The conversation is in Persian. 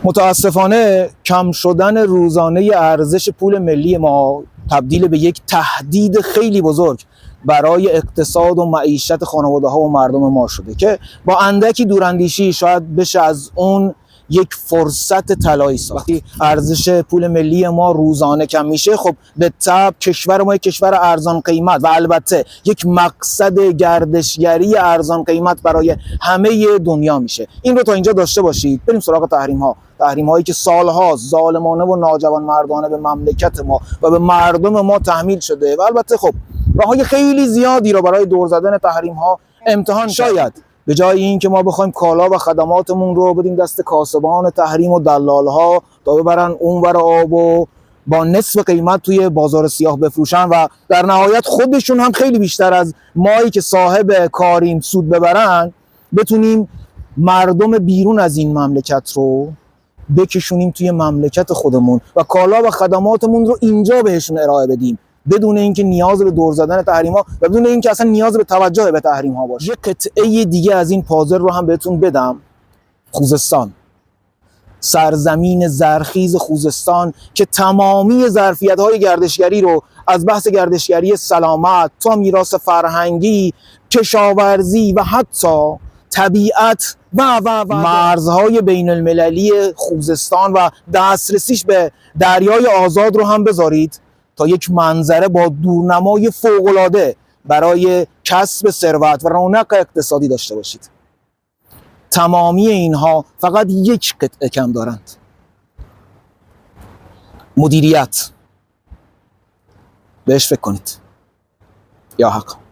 متاسفانه کم شدن روزانه ارزش پول ملی ما تبدیل به یک تهدید خیلی بزرگ برای اقتصاد و معیشت خانواده ها و مردم ما شده که با اندکی دوراندیشی شاید بشه از اون یک فرصت طلایی ساخت. وقتی ارزش پول ملی ما روزانه کم میشه، خب به طبع کشور ما یک کشور ارزان قیمت و البته یک مقصد گردشگری ارزان قیمت برای همه دنیا میشه. این رو تا اینجا داشته باشید. بریم سراغ تحریم هایی که سالها ظالمانه و ناجوانمردانه به مملکت ما و به مردم ما تحمیل شده و البته خب راههای خیلی زیادی رو برای دور زدن تحریم ها امتحان شاید به جای این که ما بخوایم کالا و خدماتمون رو بدیم دست کاسبان تحریم و دلال‌ها تا ببرن اونور آب و با نصف قیمت توی بازار سیاه بفروشن و در نهایت خودشون هم خیلی بیشتر از مایی که صاحب کاریم سود ببرن، بتونیم مردم بیرون از این مملکت رو بکشونیم توی مملکت خودمون و کالا و خدماتمون رو اینجا بهشون ارائه بدیم بدون اینکه نیاز به دور زدن تحریم‌ها و بدون اینکه اصلا نیاز به توجه به تحریم‌ها باشه. یه قطعه دیگه از این پازل رو هم بهتون بدم. خوزستان، سرزمین زرخیز خوزستان که تمامی ظرفیت‌های گردشگری رو از بحث گردشگری سلامت تا میراث فرهنگی، کشاورزی و حتی طبیعت و مرزهای بین المللی خوزستان و دسترسیش به دریای آزاد رو هم بذارید تا یک منظره با دورنمای فوق‌العاده برای کسب ثروت و رونق اقتصادی داشته باشید. تمامی اینها فقط یک قطعه کم دارند: مدیریت. بهش فکر کنید. یا حق.